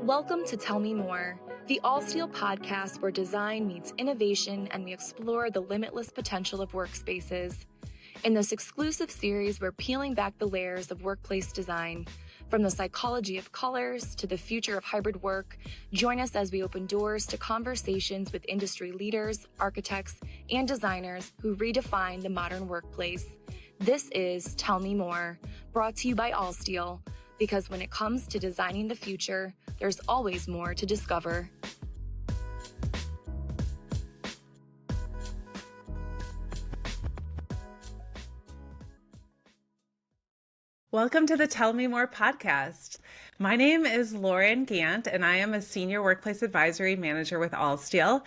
Welcome to Tell Me More, the all-steel podcast where design meets innovation and we explore the limitless potential of workspaces. In this exclusive series, we're peeling back the layers of workplace design. From the psychology of colors to the future of hybrid work, join us as we open doors to conversations with industry leaders, architects, and designers who redefine the modern workplace. This is Tell Me More, brought to you by Allsteel, because when it comes to designing the future, there's always more to discover. Welcome to the Tell Me More podcast. My name is Lauren Gant, and I am a Senior Workplace Advisory Manager with Allsteel.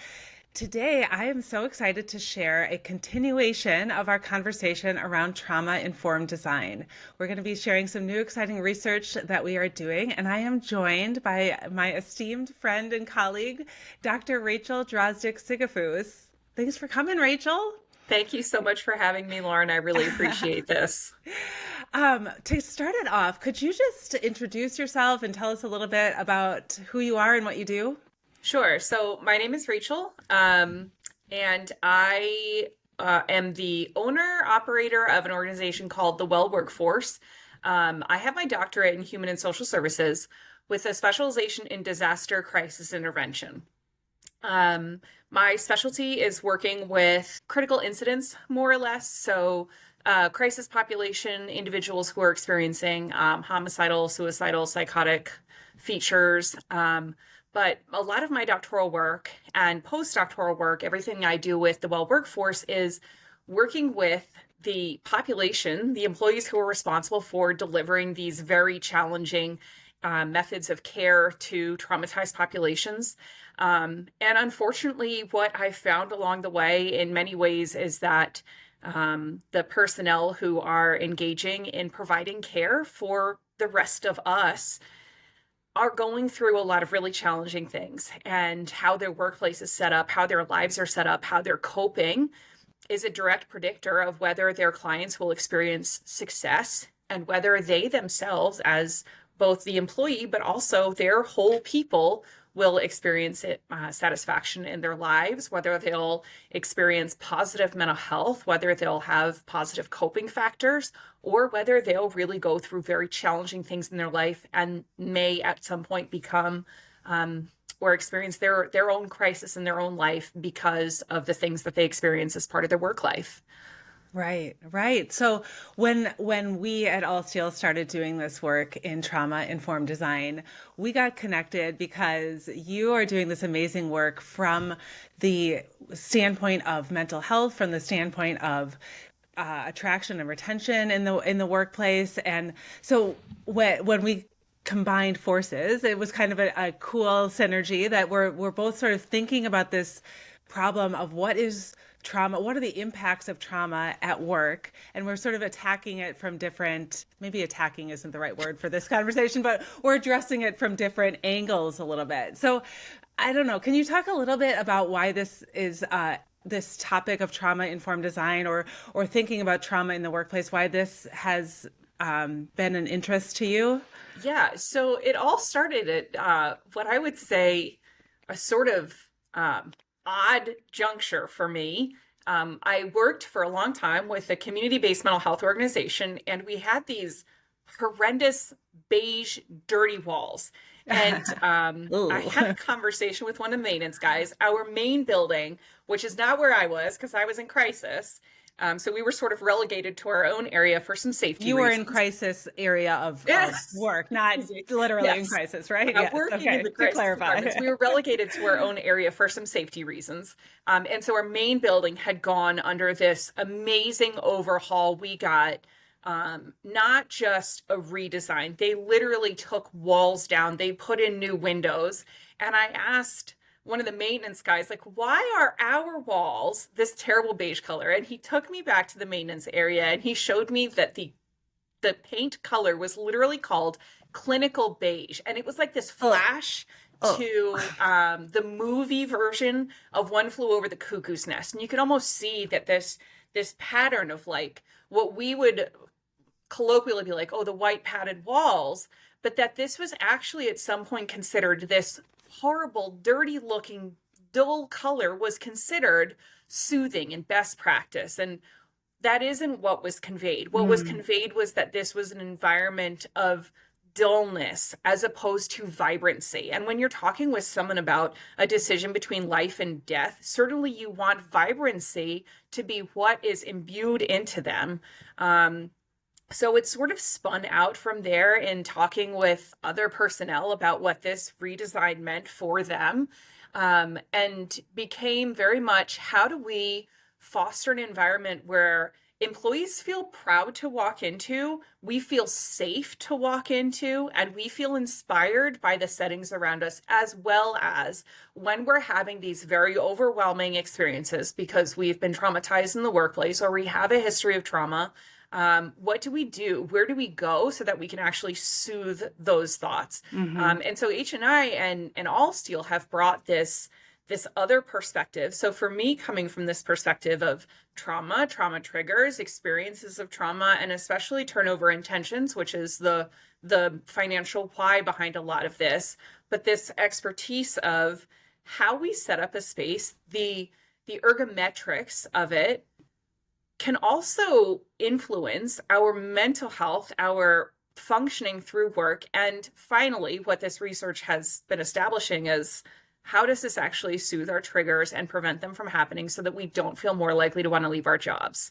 Today, I am so excited to share a continuation of our conversation around trauma-informed design. We're going to be sharing some new exciting research that we are doing, and I am joined by my esteemed friend and colleague, Dr. Rachel Drosdick-Sigafoos. Thanks for coming, Rachel. Thank you so much for having me, Lauren. I really appreciate this. To start it off, could you just introduce yourself and tell us a little bit about who you are and what you do? Sure. So my name is Rachel, and I am the owner, operator of an organization called the Well Workforce. I have my doctorate in human and social services with a specialization in disaster crisis intervention. My specialty is working with critical incidents, more or less. So crisis population, individuals who are experiencing homicidal, suicidal, psychotic features. But a lot of my doctoral work and postdoctoral work, everything I do with the Well Workforce is working with the population, the employees who are responsible for delivering these very challenging methods of care to traumatized populations. And unfortunately, what I found along the way in many ways is that the personnel who are engaging in providing care for the rest of us are going through a lot of really challenging things, and how their workplace is set up, how their lives are set up, how they're coping is a direct predictor of whether their clients will experience success and whether they themselves, as both the employee, but also their whole people, will experience satisfaction in their lives, whether they'll experience positive mental health, whether they'll have positive coping factors, or whether they'll really go through very challenging things in their life and may at some point become or experience their own crisis in their own life because of the things that they experience as part of their work life. Right. So when we at Allsteel started doing this work in trauma-informed design, we got connected because you are doing this amazing work from the standpoint of mental health, from the standpoint of attraction and retention in the workplace. And so when we combined forces, it was kind of a cool synergy that we're both sort of thinking about this problem of what is trauma, what are the impacts of trauma at work, and we're sort of attacking it from different, maybe attacking isn't the right word for this conversation, but we're addressing it from different angles a little bit. So I don't know, can you talk a little bit about why this is this topic of trauma-informed design or thinking about trauma in the workplace, why this has been an interest to you? Yeah, so it all started at what I would say a sort of odd juncture for me. I worked for a long time with a community-based mental health organization, and we had these horrendous beige, dirty walls. And I had a conversation with one of the maintenance guys. Our main building, which is not where I was because I was in crisis, so we were sort of relegated to our own area for some safety reasons. You were in crisis area of work, not literally in crisis, right? Working in the crisis departments. We were relegated to our own area for some safety reasons. And so our main building had gone under this amazing overhaul. We got not just a redesign. They literally took walls down. They put in new windows. And I asked one of the maintenance guys, like, why are our walls this terrible beige color? And he took me back to the maintenance area and he showed me that the paint color was literally called clinical beige. And it was like this flash to the movie version of One Flew Over the Cuckoo's Nest. And you could almost see that this pattern of like what we would colloquially be like, oh, the white padded walls, but that this was actually at some point considered this horrible, dirty looking, dull color was considered soothing and best practice. And that isn't what was conveyed. What was conveyed was that this was an environment of dullness as opposed to vibrancy. And when you're talking with someone about a decision between life and death, certainly you want vibrancy to be what is imbued into them. So it's sort of spun out from there in talking with other personnel about what this redesign meant for them, and became very much, how do we foster an environment where employees feel proud to walk into, we feel safe to walk into, and we feel inspired by the settings around us, as well as when we're having these very overwhelming experiences because we've been traumatized in the workplace or we have a history of trauma. What do we do? Where do we go so that we can actually soothe those thoughts? And so H&I and Allsteel have brought this other perspective. So for me, coming from this perspective of trauma triggers, experiences of trauma, and especially turnover intentions, which is the financial why behind a lot of this, but this expertise of how we set up a space, the ergometrics of it can also influence our mental health, our functioning through work. And finally, what this research has been establishing is, how does this actually soothe our triggers and prevent them from happening so that we don't feel more likely to want to leave our jobs?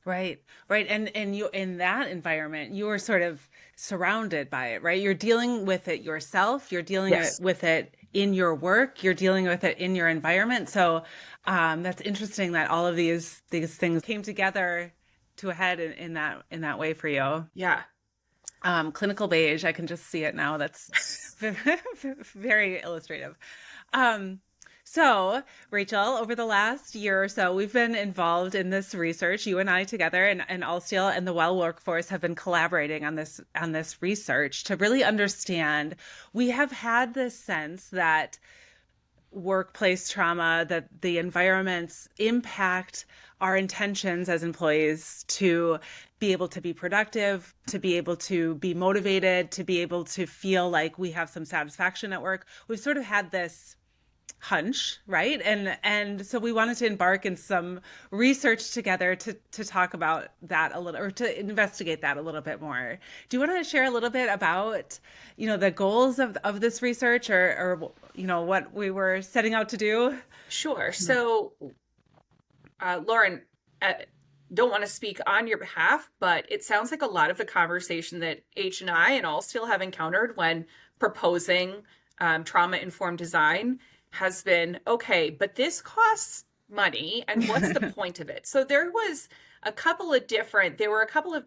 Right. And you, in that environment, you are sort of surrounded by it, right? You're dealing with it yourself. You're dealing with it in your work. You're dealing with it in your environment. So that's interesting that all of these things came together to a head in that way for you. Yeah. Clinical beige, I can just see it now. That's very illustrative. So, Rachel, over the last year or so, we've been involved in this research. You and I together, and Allsteel and the Well Workforce have been collaborating on this research to really understand. We have had this sense that workplace trauma, that the environments impact our intentions as employees to be able to be productive, to be able to be motivated, to be able to feel like we have some satisfaction at work. We've sort of had this hunch, right? And so we wanted to embark in some research together to talk about that a little, or to investigate that a little bit more. Do you want to share a little bit about, the goals of this research, or what we were setting out to do? Sure. So, Lauren, don't want to speak on your behalf, but it sounds like a lot of the conversation that H&I and Allsteel have encountered when proposing trauma-informed design has been, okay, but this costs money, and what's the point of it? So there were a couple of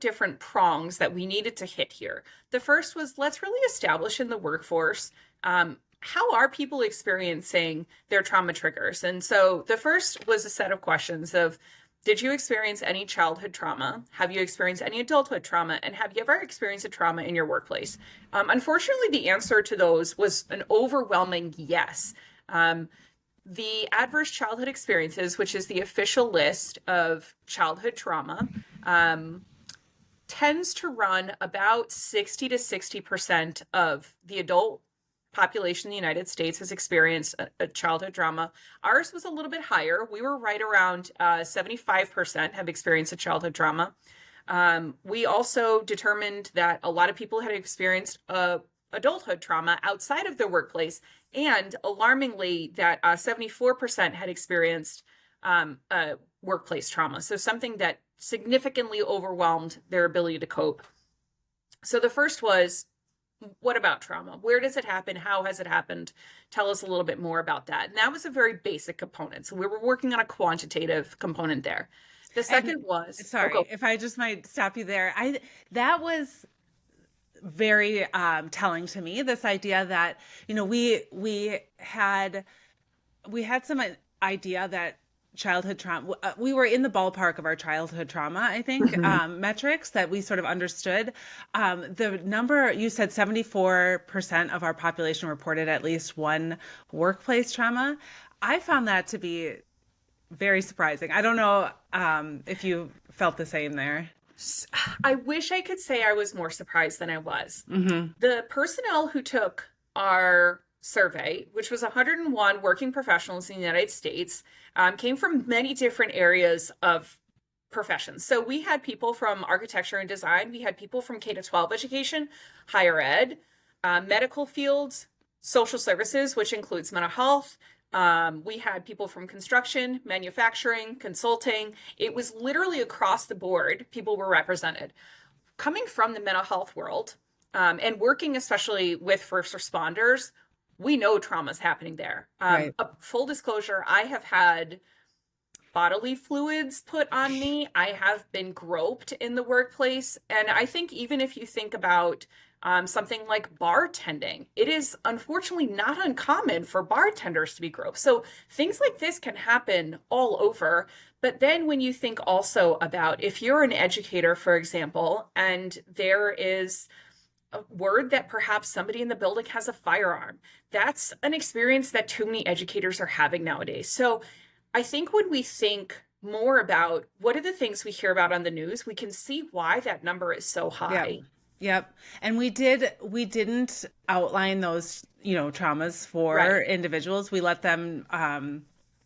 different prongs that we needed to hit here. The first was, let's really establish in the workforce, how are people experiencing their trauma triggers? And so the first was a set of questions of, did you experience any childhood trauma? Have you experienced any adulthood trauma? And have you ever experienced a trauma in your workplace? Unfortunately, the answer to those was an overwhelming yes. The adverse childhood experiences, which is the official list of childhood trauma, tends to run about 60 to 60% of the adult population in the United States has experienced a childhood trauma. Ours was a little bit higher. We were right around 75% have experienced a childhood trauma. We also determined that a lot of people had experienced adulthood trauma outside of their workplace, and alarmingly that 74% had experienced workplace trauma. So something that significantly overwhelmed their ability to cope. So the first was, what about trauma? Where does it happen? How has it happened? Tell us a little bit more about that. And that was a very basic component. So we were working on a quantitative component there. The second was... Sorry, if I just might stop you there. That was very telling to me, this idea that, we had some idea that childhood trauma, we were in the ballpark of our childhood trauma, I think, metrics that we sort of understood. The number, you said 74% of our population reported at least one workplace trauma. I found that to be very surprising. I don't know if you felt the same there. I wish I could say I was more surprised than I was. Mm-hmm. The personnel who took our survey, which was 101 working professionals in the United States, came from many different areas of professions. So we had people from architecture and design, we had people from K-12 education, higher ed, medical fields, social services, which includes mental health. We had people from construction, manufacturing, consulting. It was literally across the board, people were represented. Coming from the mental health world, and working especially with first responders, we know trauma is happening there. Right. Full disclosure, I have had bodily fluids put on me. I have been groped in the workplace. And I think even if you think about something like bartending, it is unfortunately not uncommon for bartenders to be groped. So things like this can happen all over. But then when you think also about if you're an educator, for example, and there is a word that perhaps somebody in the building has a firearm, that's an experience that too many educators are having nowadays. So I think when we think more about what are the things we hear about on the news, we can see why that number is so high. Yep. And we didn't outline those, traumas for individuals. We let them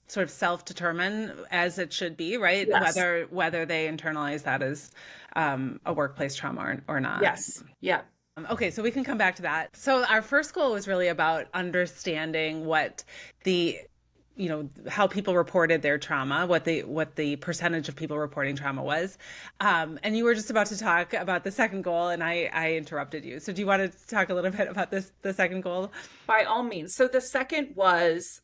sort of self-determine as it should be, right? Yes. Whether they internalize that as a workplace trauma or not. Yes. Yeah. Okay, so we can come back to that. So our first goal was really about understanding what how people reported their trauma, what the percentage of people reporting trauma was. And you were just about to talk about the second goal, and I interrupted you. So do you want to talk a little bit about the second goal? By all means. So the second was,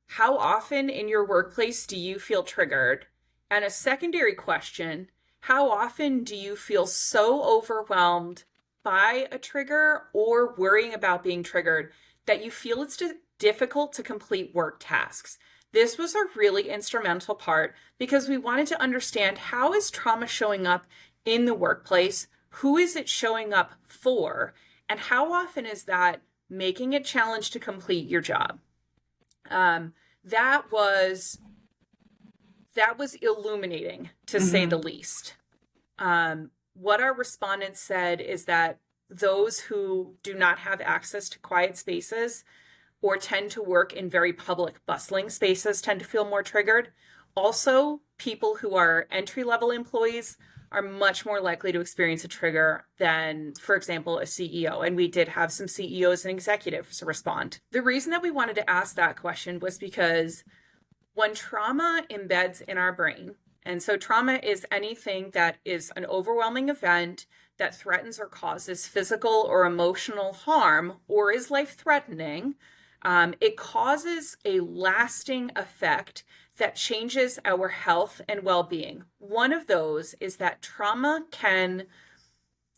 how often in your workplace do you feel triggered? And a secondary question, how often do you feel so overwhelmed by a trigger or worrying about being triggered that you feel it's difficult to complete work tasks? This was a really instrumental part because we wanted to understand, how is trauma showing up in the workplace? Who is it showing up for? And how often is that making it challenge to complete your job? That was illuminating, to say the least. What our respondents said is that those who do not have access to quiet spaces or tend to work in very public, bustling spaces tend to feel more triggered. Also, people who are entry-level employees are much more likely to experience a trigger than, for example, a CEO. And we did have some CEOs and executives respond. The reason that we wanted to ask that question was because when trauma embeds in our brain, and so trauma is anything that is an overwhelming event that threatens or causes physical or emotional harm or is life-threatening, it causes a lasting effect that changes our health and well-being. One of those is that trauma can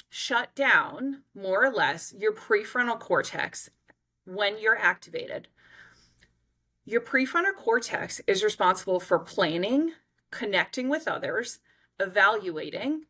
shut down, more or less, your prefrontal cortex when you're activated. Your prefrontal cortex is responsible for planning, connecting with others, evaluating.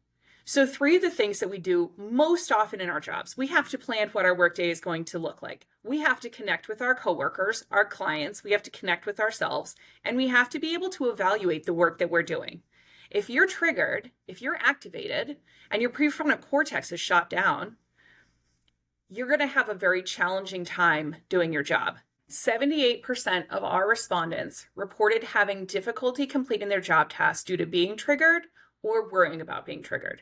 So 3 of the things that we do most often in our jobs, we have to plan what our workday is going to look like. We have to connect with our coworkers, our clients, we have to connect with ourselves, and we have to be able to evaluate the work that we're doing. If you're triggered, if you're activated, and your prefrontal cortex is shut down, you're going to have a very challenging time doing your job. 78% of our respondents reported having difficulty completing their job tasks due to being triggered or worrying about being triggered.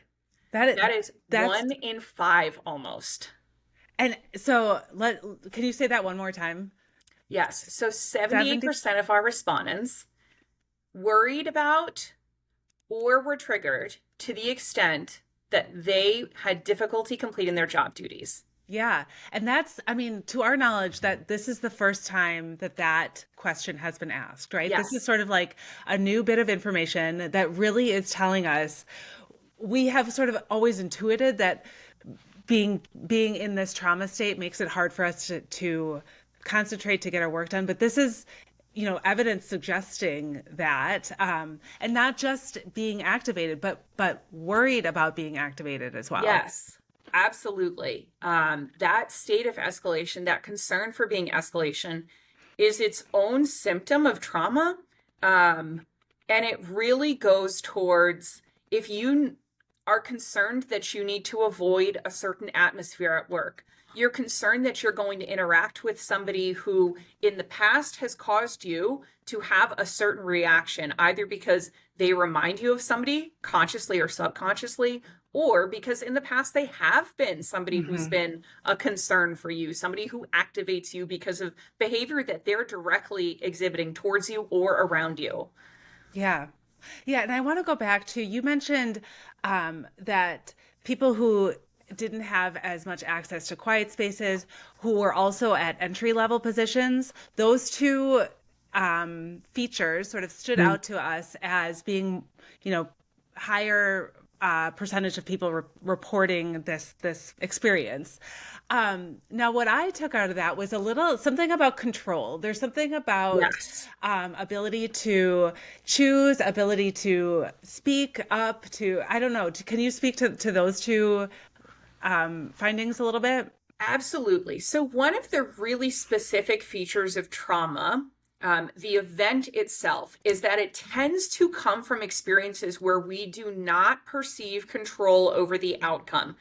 That's 1 in 5 almost. And so can you say that one more time? Yes. So 78% of our respondents worried about or were triggered to the extent that they had difficulty completing their job duties. Yeah. And that's, to our knowledge, that this is the first time that question has been asked, right? Yes. This is sort of like a new bit of information that really is telling us, we have sort of always intuited that being in this trauma state makes it hard for us to concentrate, to get our work done. But this is, evidence suggesting that, and not just being activated, but worried about being activated as well. Yes. Absolutely. That state of escalation, that concern for being escalation, is its own symptom of trauma. And it really goes towards, if you are concerned that you need to avoid a certain atmosphere at work. You're concerned that you're going to interact with somebody who in the past has caused you to have a certain reaction, either because they remind you of somebody consciously or subconsciously, or because in the past they have been somebody who's been a concern for you, somebody who activates you because of behavior that they're directly exhibiting towards you or around you. Yeah. Yeah. And I want to go back to, you mentioned that people who didn't have as much access to quiet spaces, who were also at entry level positions, those two features sort of stood out to us as being, higher percentage of people reporting this experience. Now, what I took out of that was a little something about control. There's something about Yes. ability to choose, ability to speak up to, I don't know, can you speak to those two findings a little bit? Absolutely. So one of the really specific features of trauma, the event itself, is that it tends to come from experiences where we do not perceive control over the outcome.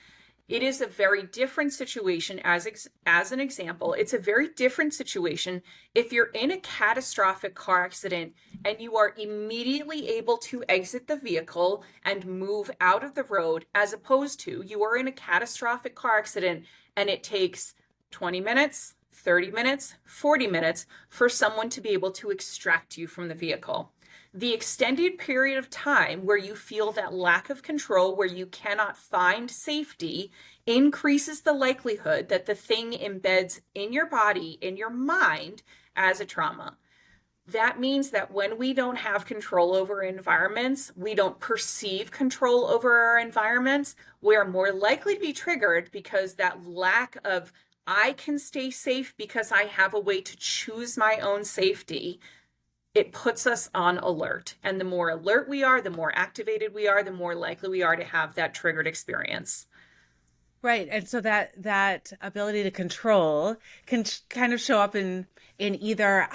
It is a very different situation. As an example, it's a very different situation if you're in a catastrophic car accident and you are immediately able to exit the vehicle and move out of the road, as opposed to you are in a catastrophic car accident and it takes 20 minutes, 30 minutes, 40 minutes for someone to be able to extract you from the vehicle. The extended period of time where you feel that lack of control, where you cannot find safety, increases the likelihood that the thing embeds in your body, in your mind, as a trauma. That means that when we don't have control over environments, we don't perceive control over our environments, we are more likely to be triggered because that lack of, I can stay safe because I have a way to choose my own safety, it puts us on alert. And the more alert we are, the more activated we are, the more likely we are to have that triggered experience. Right. And so that ability to control can kind of show up in either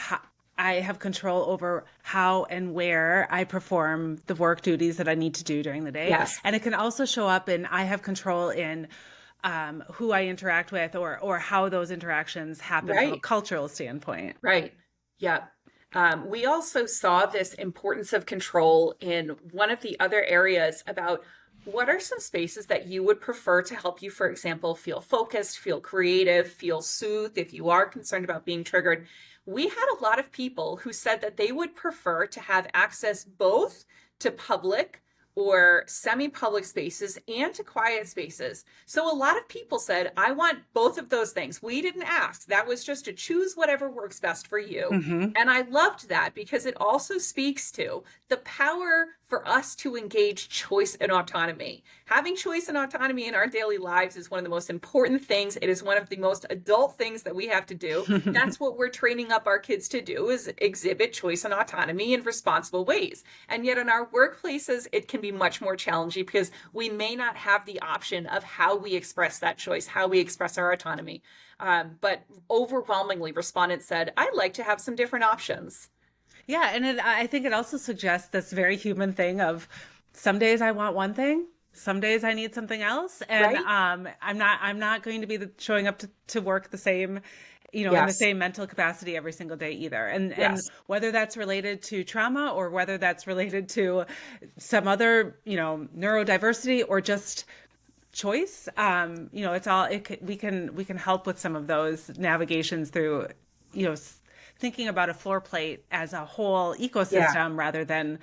I have control over how and where I perform the work duties that I need to do during the day. Yes. And it can also show up in I have control in who I interact with or how those interactions happen from a cultural standpoint. Right. Yeah. We also saw this importance of control in one of the other areas about what are some spaces that you would prefer to help you, for example, feel focused, feel creative, feel soothed if you are concerned about being triggered. We had a lot of people who said that they would prefer to have access both to public or semi-public spaces and to quiet spaces. So a lot of people said, I want both of those things. We didn't ask. That was just to choose whatever works best for you. And I loved that because it also speaks to the power for us to engage choice and autonomy. Having choice and autonomy in our daily lives is one of the most important things. It is one of the most adult things that we have to do. That's what we're training up our kids to do, is exhibit choice and autonomy in responsible ways. And yet in our workplaces, it can be much more challenging because we may not have the option of how we express that choice, how we express our autonomy. But overwhelmingly, respondents said, I'd like to have some different options. Yeah, and I think it also suggests this very human thing of some days I want one thing, some days I need something else, and I'm not going to be showing up to work the same, in the same mental capacity every single day either. And whether that's related to trauma or whether that's related to some other neurodiversity or just choice, it's all we can help with some of those navigations through thinking about a floor plate as a whole ecosystem rather than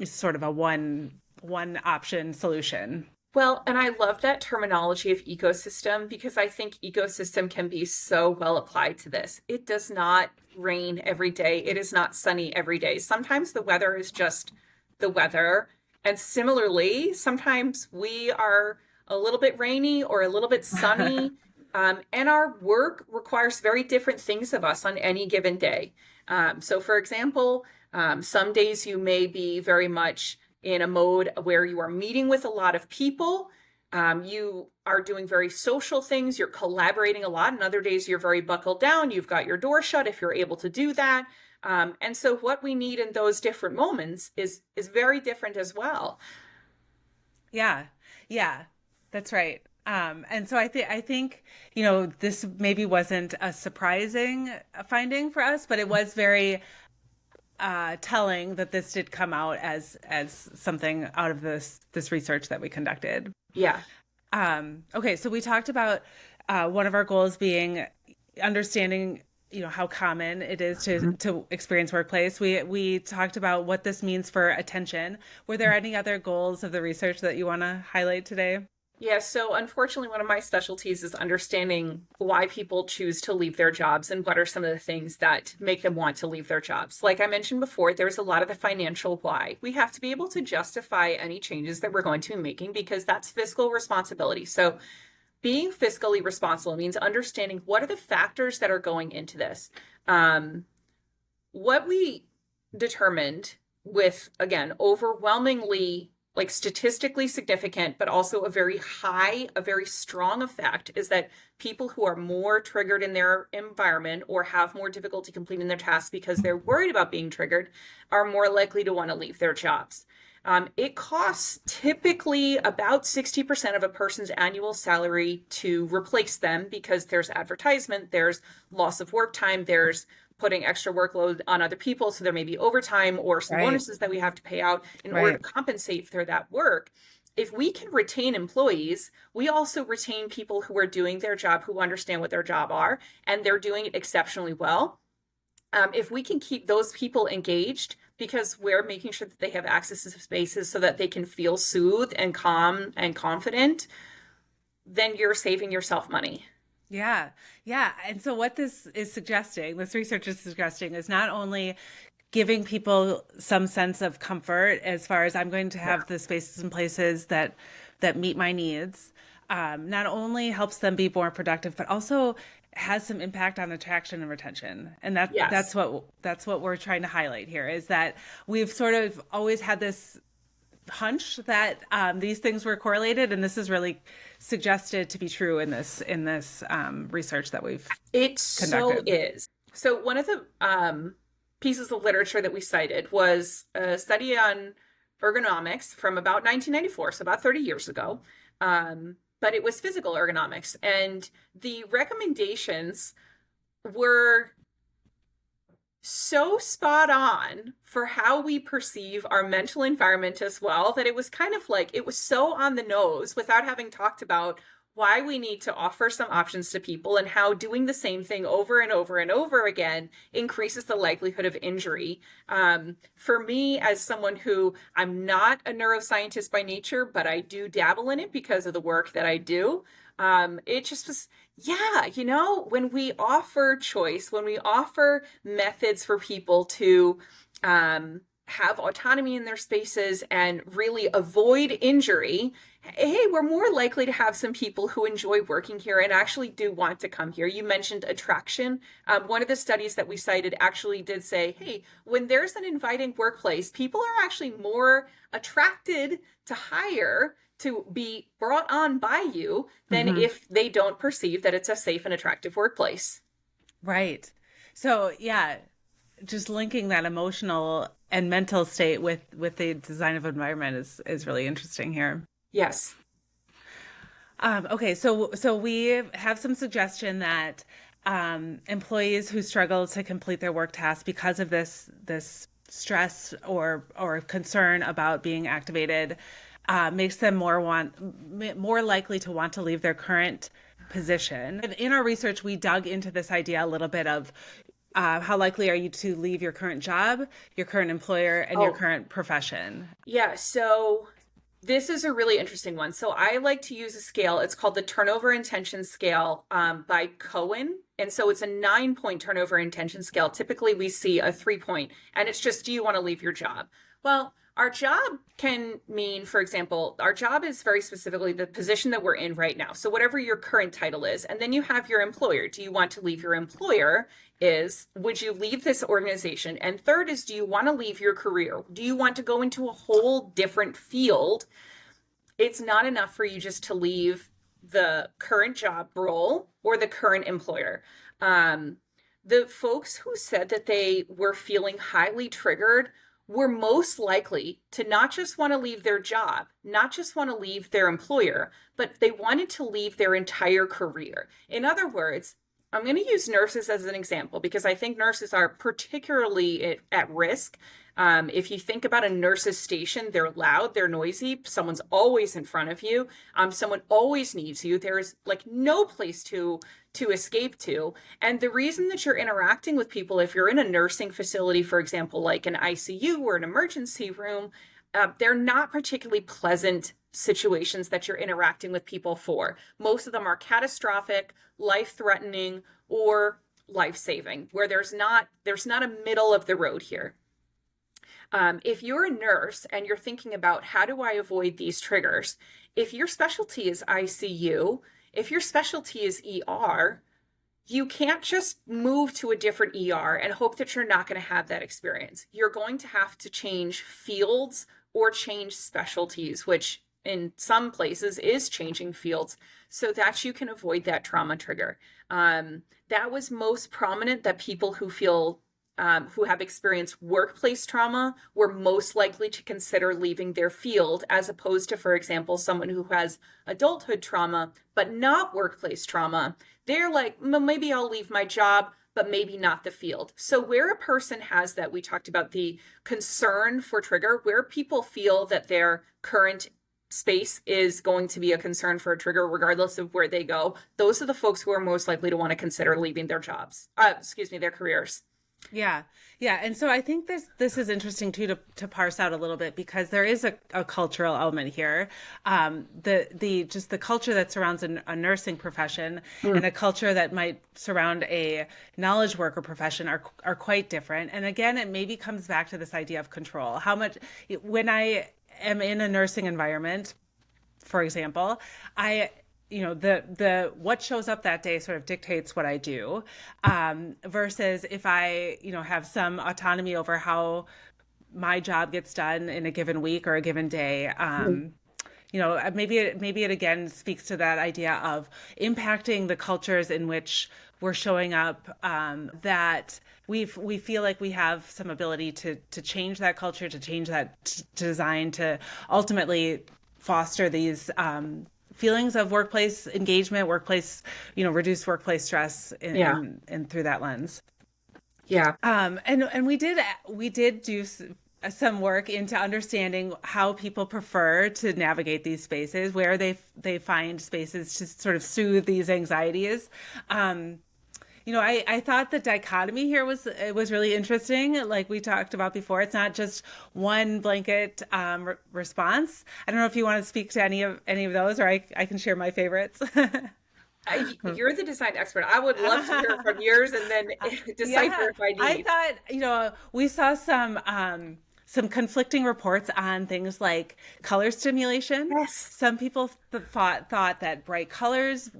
sort of a one option solution. Well, and I love that terminology of ecosystem because I think ecosystem can be so well applied to this. It does not rain every day. It is not sunny every day. Sometimes the weather is just the weather. And similarly, sometimes we are a little bit rainy or a little bit sunny. And our work requires very different things of us on any given day. So for example, some days you may be very much in a mode where you are meeting with a lot of people. You are doing very social things. You're collaborating a lot. And other days you're very buckled down. You've got your door shut if you're able to do that. And so what we need in those different moments is very different as well. Yeah. Yeah, that's right. And so I think, this maybe wasn't a surprising finding for us, but it was very telling that this did come out as something out of this research that we conducted. Yeah. Okay, so we talked about one of our goals being understanding, how common it is to experience workplace. We talked about what this means for attention. Were there any other goals of the research that you want to highlight today? Yeah, so unfortunately, one of my specialties is understanding why people choose to leave their jobs and what are some of the things that make them want to leave their jobs. Like I mentioned before, there's a lot of the financial why. We have to be able to justify any changes that we're going to be making because that's fiscal responsibility. So being fiscally responsible means understanding what are the factors that are going into this. What we determined with, again, overwhelmingly like statistically significant, but also a very strong effect is that people who are more triggered in their environment or have more difficulty completing their tasks because they're worried about being triggered are more likely to want to leave their jobs. It costs typically about 60% of a person's annual salary to replace them because there's advertisement, there's loss of work time, there's putting extra workload on other people. So there may be overtime or some bonuses that we have to pay out in order to compensate for that work. If we can retain employees, we also retain people who are doing their job, who understand what their job are, and they're doing it exceptionally well. If we can keep those people engaged, because we're making sure that they have access to spaces so that they can feel soothed and calm and confident, then you're saving yourself money. Yeah. Yeah. And so what this research is suggesting is not only giving people some sense of comfort as far as I'm going to have the spaces and places that meet my needs, not only helps them be more productive, but also has some impact on attraction and retention. And that's what we're trying to highlight here, is that we've sort of always had this hunch that these things were correlated, and this is really suggested to be true in this research that we've conducted. So is. So one of the pieces of literature that we cited was a study on ergonomics from about 1994, so about 30 years ago. But it was physical ergonomics, and the recommendations were so spot on for how we perceive our mental environment as well, that it was kind of like, it was so on the nose without having talked about why we need to offer some options to people and how doing the same thing over and over and over again increases the likelihood of injury. For me, as someone who, I'm not a neuroscientist by nature, but I do dabble in it because of the work that I do. It just was, when we offer choice, when we offer methods for people to have autonomy in their spaces and really avoid injury, hey, we're more likely to have some people who enjoy working here and actually do want to come here. You mentioned attraction. One of the studies that we cited actually did say, hey, when there's an inviting workplace, people are actually more attracted to hire, to be brought on by you, than if they don't perceive that it's a safe and attractive workplace. Right. So yeah, just linking that emotional and mental state with the design of environment is really interesting here. Yes. Okay, so we have some suggestion that employees who struggle to complete their work tasks because of this stress or concern about being activated makes them more likely to want to leave their current position. In our research, we dug into this idea a little bit of how likely are you to leave your current job, your current employer, and your current profession? Yeah, so this is a really interesting one. So I like to use a scale. It's called the Turnover Intention Scale by Cohen. And so it's a 9-point turnover intention scale. Typically we see a 3-point, and it's just, do you want to leave your job? Well, our job can mean, for example, our job is very specifically the position that we're in right now. So whatever your current title is, and then you have your employer. Do you want to leave your employer? Would you leave this organization? And third is, do you want to leave your career? Do you want to go into a whole different field? It's not enough for you just to leave the current job role or the current employer. The folks who said that they were feeling highly triggered were most likely to not just want to leave their job, not just want to leave their employer, but they wanted to leave their entire career. In other words, I'm going to use nurses as an example because I think nurses are particularly at risk. If you think about a nurse's station, they're loud, they're noisy, someone's always in front of you, someone always needs you. There's like no place to escape to. And the reason that you're interacting with people, if you're in a nursing facility, for example, like an ICU or an emergency room, they're not particularly pleasant situations that you're interacting with people for. Most of them are catastrophic, life-threatening, or life-saving, where there's not a middle of the road here. If you're a nurse and you're thinking about how do I avoid these triggers, if your specialty is ICU, if your specialty is ER, you can't just move to a different ER and hope that you're not going to have that experience. You're going to have to change fields or change specialties, which in some places is changing fields, so that you can avoid that trauma trigger. That was most prominent, that people who feel who have experienced workplace trauma were most likely to consider leaving their field, as opposed to, for example, someone who has adulthood trauma but not workplace trauma. They're like, maybe I'll leave my job, but maybe not the field. So where a person has that, we talked about the concern for trigger, where people feel that their current space is going to be a concern for a trigger, regardless of where they go, those are the folks who are most likely to want to consider leaving their jobs, their careers. Yeah. And so I think this is interesting too, to parse out a little bit, because there is a cultural element here. The culture that surrounds a nursing profession and a culture that might surround a knowledge worker profession are quite different. And again, it maybe comes back to this idea of control. How much, when I am in a nursing environment, for example, the what shows up that day sort of dictates what I do, versus if I, have some autonomy over how my job gets done in a given week or a given day. Maybe it again speaks to that idea of impacting the cultures in which we're showing up, that we feel like we have some ability to change that culture, to change that design, to ultimately foster these feelings of workplace engagement, reduced workplace stress and through that lens. Yeah. And we did do some work into understanding how people prefer to navigate these spaces, where they find spaces to sort of soothe these anxieties. I thought the dichotomy here was really interesting. Like we talked about before, it's not just one blanket response. I don't know if you want to speak to any of those, or I can share my favorites. You're the design expert. I would love to hear from yours and then decipher if I need. I thought, we saw some conflicting reports on things like color stimulation. Yes. Some people thought that bright colors,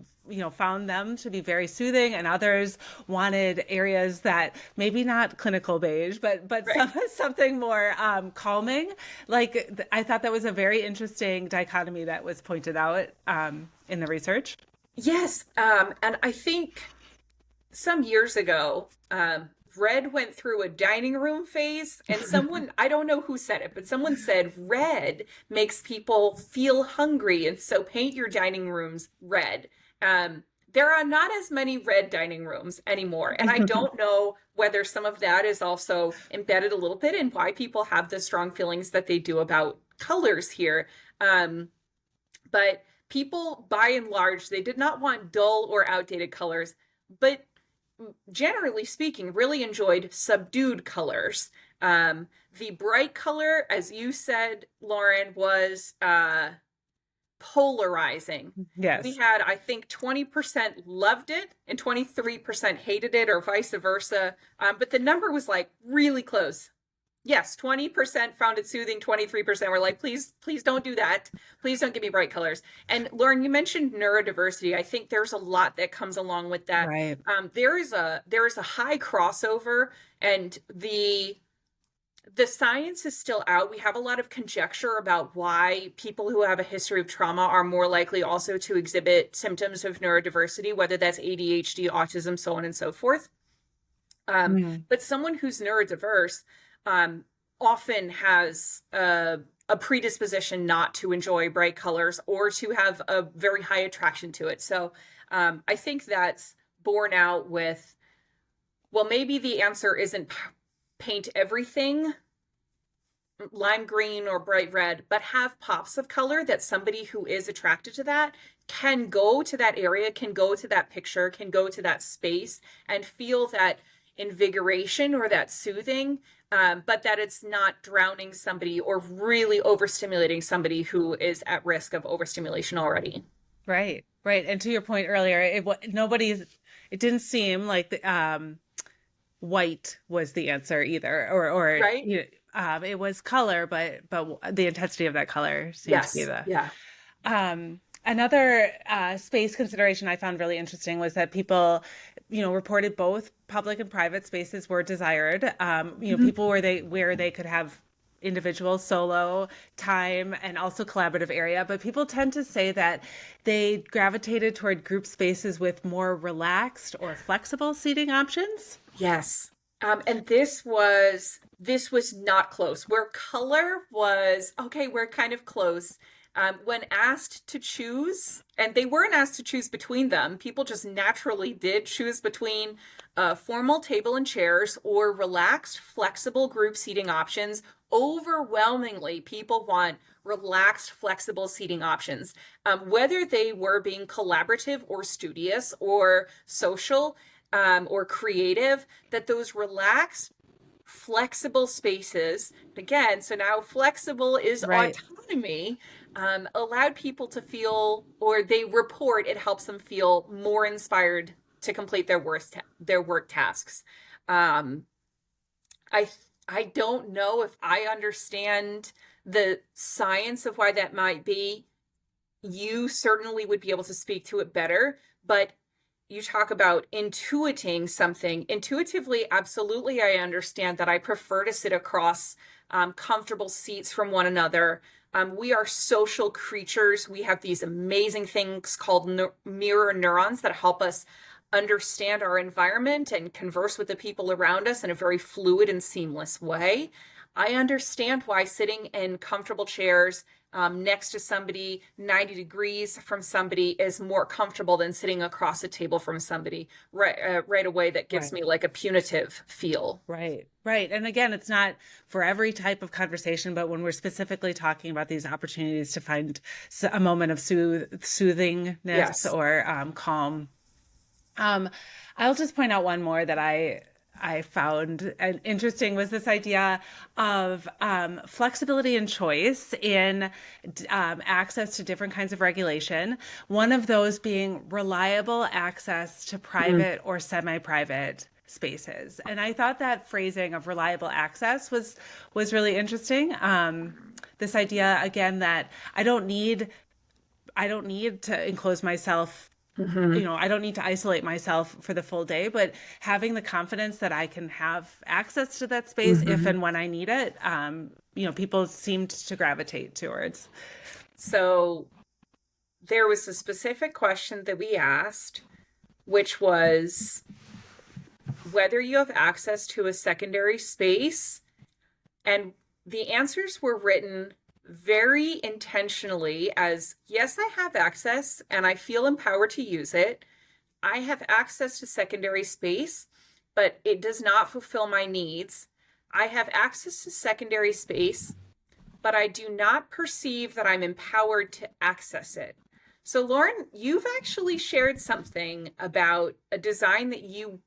found them to be very soothing, and others wanted areas that maybe not clinical beige, but right. something more calming. Like, I thought that was a very interesting dichotomy that was pointed out in the research. Yes. And I think some years ago, red went through a dining room phase, and someone, I don't know who said it, but someone said red makes people feel hungry, and so paint your dining rooms red. There are not as many red dining rooms anymore, and I don't know whether some of that is also embedded a little bit in why people have the strong feelings that they do about colors here. But people, by and large, they did not want dull or outdated colors, but generally speaking, really enjoyed subdued colors. The bright color, as you said, Lauren, was polarizing. Yes. We had, I think, 20% loved it and 23% hated it, or vice versa. But the number was like really close. Yes, 20% found it soothing, 23% were like, please don't do that. Please don't give me bright colors. And Lauren, you mentioned neurodiversity. I think there's a lot that comes along with that. Right. There is a high crossover, and the science is still out. We have a lot of conjecture about why people who have a history of trauma are more likely also to exhibit symptoms of neurodiversity, whether that's ADHD, autism, so on and so forth. But someone who's neurodiverse often has a predisposition not to enjoy bright colors or to have a very high attraction to it. So I think that's borne out with, well, maybe the answer isn't paint everything lime green or bright red, but have pops of color that somebody who is attracted to that can go to that area, can go to that picture, can go to that space and feel that invigoration or that soothing, but that it's not drowning somebody or really overstimulating somebody who is at risk of overstimulation already. Right, right. And to your point earlier, it didn't seem like the white was the answer either, or Right? it was color, but the intensity of that color seemed to be Yes. the Yeah. Another space consideration I found really interesting was that people, reported both public and private spaces were desired. People where they could have individual solo time and also collaborative area, but people tend to say that they gravitated toward group spaces with more relaxed or flexible seating options. Yes. And this was not close. Where color was, okay, we're kind of close. When asked to choose, and they weren't asked to choose between them, people just naturally did choose between formal table and chairs or relaxed, flexible group seating options. Overwhelmingly, people want relaxed, flexible seating options. Whether they were being collaborative or studious or social, or creative, that those relaxed, flexible spaces, again, so now flexible is Right. autonomy, allowed people to feel, or they report it helps them feel more inspired to complete their work tasks. I don't know if I understand the science of why that might be. You certainly would be able to speak to it better, but you talk about intuiting something. Intuitively, absolutely, I understand that I prefer to sit across comfortable seats from one another. We are social creatures. We have these amazing things called mirror neurons that help us understand our environment and converse with the people around us in a very fluid and seamless way. I understand why sitting in comfortable chairs next to somebody 90 degrees from somebody is more comfortable than sitting across a table from somebody right away. That gives me like a punitive feel. Right. And again, it's not for every type of conversation, but when we're specifically talking about these opportunities to find a moment of soothingness Yes. or calm. I'll just point out one more that I found interesting was this idea of flexibility and choice in access to different kinds of regulation. One of those being reliable access to private or semi-private spaces. And I thought that phrasing of reliable access was really interesting. This idea, again, that I don't need to enclose myself. I don't need to isolate myself for the full day, but having the confidence that I can have access to that space if and when I need it, people seemed to gravitate towards. So there was a specific question that we asked, which was whether you have access to a secondary space. And the answers were written very intentionally as, yes, I have access and I feel empowered to use it. I have access to secondary space, but it does not fulfill my needs. I have access to secondary space, but I do not perceive that I'm empowered to access it. So Lauren, you've actually shared something about a design that you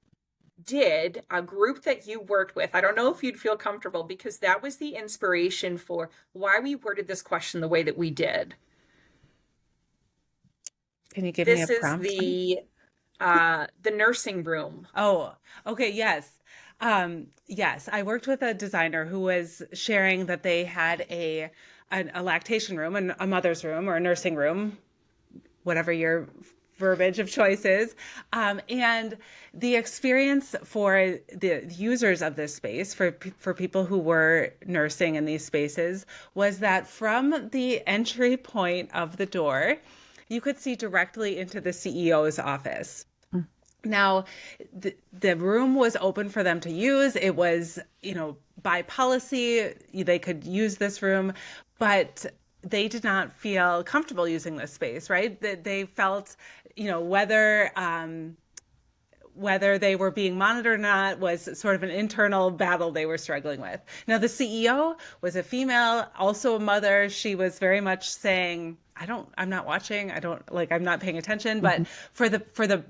did, a group that you worked with. I don't know if you'd feel comfortable, because that was the inspiration for why we worded this question the way that we did. Can you give me a prompt? This is the nursing room. Oh, okay. Yes. Yes. I worked with a designer who was sharing that they had a lactation room and a mother's room or a nursing room, whatever your verbiage of choice is. And the experience for the users of this space, for people who were nursing in these spaces, was that from the entry point of the door, you could see directly into the CEO's office. Now, the room was open for them to use. It was, by policy, they could use this room, but they did not feel comfortable using this space, right? They felt, whether they were being monitored or not was sort of an internal battle they were struggling with. Now, the CEO was a female, also a mother. She was very much saying, I'm not watching. I'm not paying attention. But for the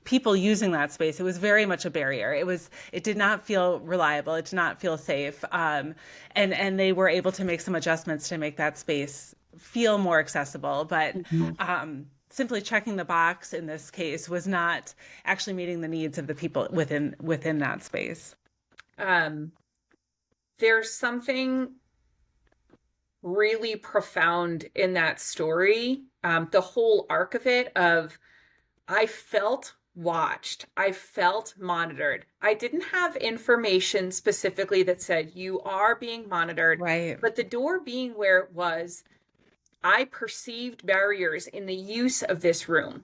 people using that space, it was very much a barrier. It did not feel reliable. It did not feel safe. And they were able to make some adjustments to make that space feel more accessible. But simply checking the box in this case was not actually meeting the needs of the people within that space. There's something really profound in that story. The whole arc of it I felt watched. I felt monitored. I didn't have information specifically that said you are being monitored, right? But the door being where it was, I perceived barriers in the use of this room.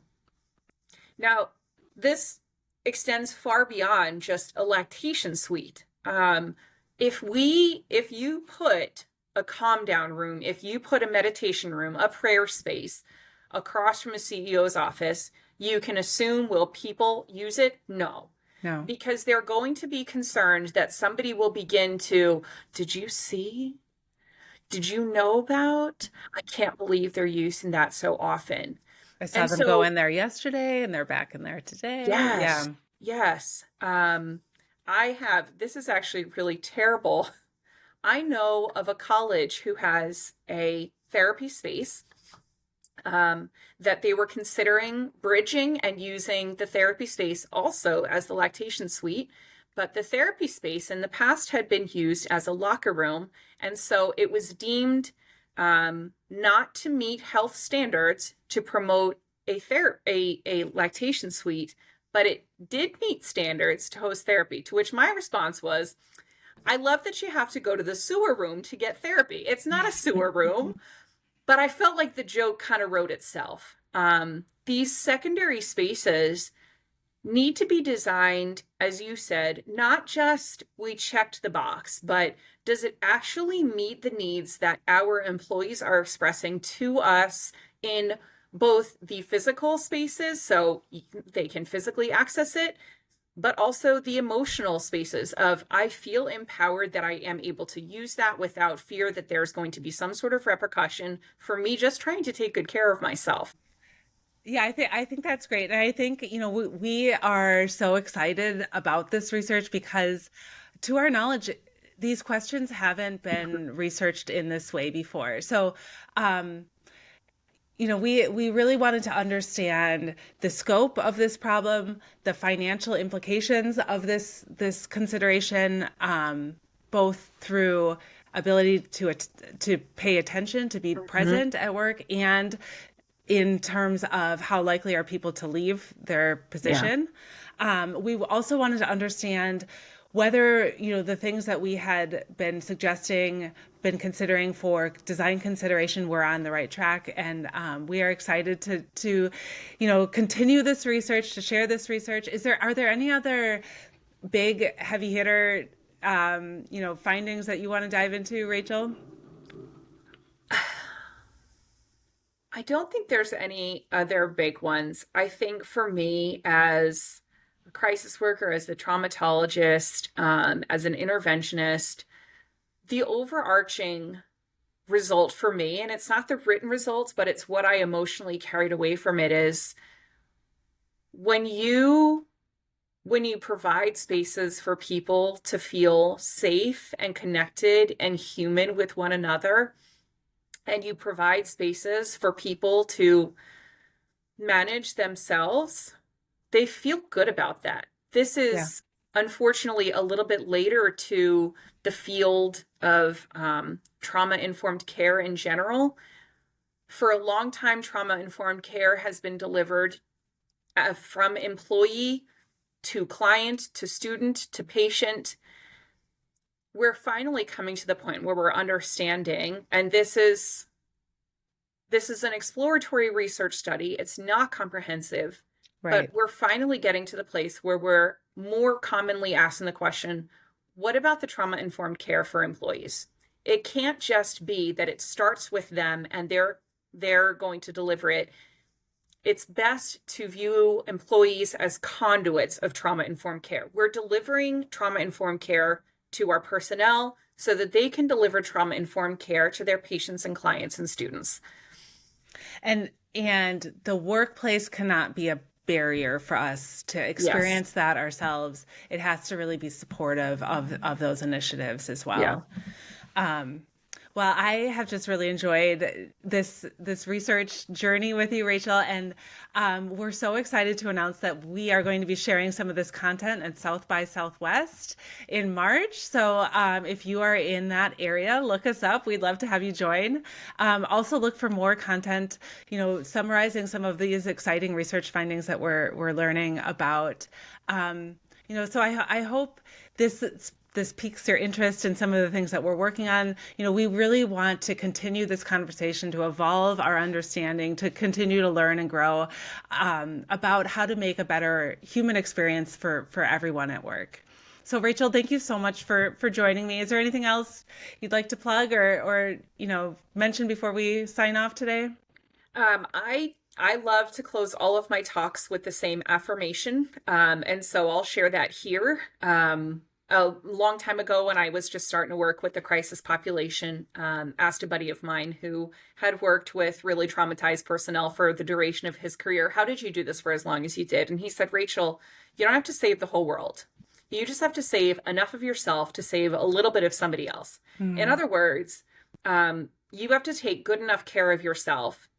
Now, this extends far beyond just a lactation suite. If you put a calm down room, if you put a meditation room, a prayer space across from a CEO's office, you can assume, will people use it? No. Because they're going to be concerned that somebody will begin to, did you see? Did you know about? I can't believe they're using that so often. I saw them go in there yesterday and they're back in there today. Yes. Yeah. Yes. This is actually really terrible. I know of a college who has a therapy space that they were considering bridging and using the therapy space also as the lactation suite. But the therapy space in the past had been used as a locker room. And so it was deemed not to meet health standards to promote a lactation suite, but it did meet standards to host therapy, to which my response was, I love that you have to go to the sewer room to get therapy. It's not a sewer room, but I felt like the joke kind of wrote itself. These secondary spaces need to be designed, as you said, not just we checked the box, but does it actually meet the needs that our employees are expressing to us in both the physical spaces, so they can physically access it, but also the emotional spaces of, I feel empowered that I am able to use that without fear that there's going to be some sort of repercussion for me just trying to take good care of myself. Yeah, I think that's great. And I think, we are so excited about this research because, to our knowledge, these questions haven't been researched in this way before. So, we really wanted to understand the scope of this problem, the financial implications of this consideration, both through ability to pay attention, to be present at work, and in terms of how likely are people to leave their position. Yeah. We also wanted to understand whether, the things that we had been considering for design consideration were on the right track. And we are excited to continue this research, to share this research. Are there any other big heavy hitter, findings that you want to dive into, Rachel? I don't think there's any other big ones. I think for me, as a crisis worker, as the traumatologist, as an interventionist, the overarching result for me, and it's not the written results, but it's what I emotionally carried away from it, is when you provide spaces for people to feel safe and connected and human with one another, and you provide spaces for people to manage themselves, they feel good about that. This is unfortunately a little bit later to the field of trauma-informed care in general. For a long time, trauma-informed care has been delivered from employee to client to student to patient. We're finally coming to the point where we're understanding, and this is an exploratory research study. It's not comprehensive, Right. But we're finally getting to the place where we're more commonly asking the question, what about the trauma-informed care for employees? It can't just be that it starts with them and they're going to deliver it. It's best to view employees as conduits of trauma-informed care. We're delivering trauma-informed care to our personnel so that they can deliver trauma-informed care to their patients and clients and students. And the workplace cannot be a barrier for us to experience that ourselves. It has to really be supportive of those initiatives as well. Yeah. Well, I have just really enjoyed this research journey with you, Rachel, and we're so excited to announce that we are going to be sharing some of this content at South by Southwest in March. So if you are in that area, look us up. We'd love to have you join. Also look for more content, summarizing some of these exciting research findings that we're learning about. So I hope this piques your interest in some of the things that we're working on. We really want to continue this conversation, to evolve our understanding, to continue to learn and grow about how to make a better human experience for everyone at work. So Rachel, thank you so much for joining me. Is there anything else you'd like to plug or mention before we sign off today? I love to close all of my talks with the same affirmation. And so I'll share that here. A long time ago, when I was just starting to work with the crisis population, asked a buddy of mine who had worked with really traumatized personnel for the duration of his career, how did you do this for as long as you did? And he said, Rachel, you don't have to save the whole world. You just have to save enough of yourself to save a little bit of somebody else. Mm-hmm. In other words, you have to take good enough care of yourself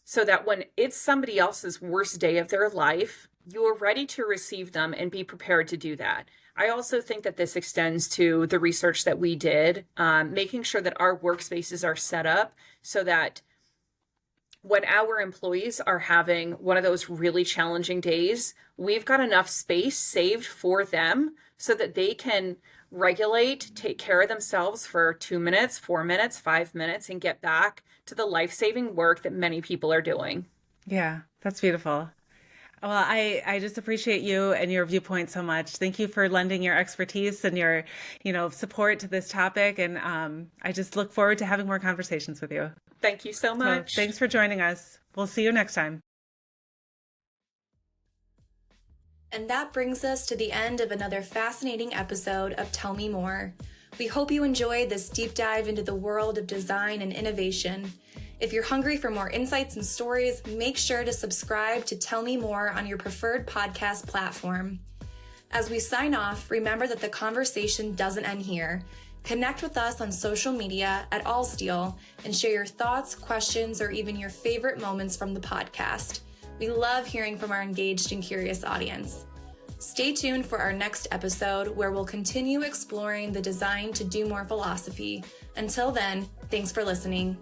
so that when it's somebody else's worst day of their life, you're ready to receive them and be prepared to do that. I also think that this extends to the research that we did, making sure that our workspaces are set up so that when our employees are having one of those really challenging days, we've got enough space saved for them so that they can regulate, take care of themselves for 2 minutes, 4 minutes, 5 minutes, and get back to the life-saving work that many people are doing. Yeah, that's beautiful. Well, I just appreciate you and your viewpoint so much. Thank you for lending your expertise and your, support to this topic. And I just look forward to having more conversations with you. Thank you so much. So, thanks for joining us. We'll see you next time. And that brings us to the end of another fascinating episode of Tell Me More. We hope you enjoyed this deep dive into the world of design and innovation. If you're hungry for more insights and stories, make sure to subscribe to Tell Me More on your preferred podcast platform. As we sign off, remember that the conversation doesn't end here. Connect with us on social media at Allsteel and share your thoughts, questions, or even your favorite moments from the podcast. We love hearing from our engaged and curious audience. Stay tuned for our next episode where we'll continue exploring the Design to Do More philosophy. Until then, thanks for listening.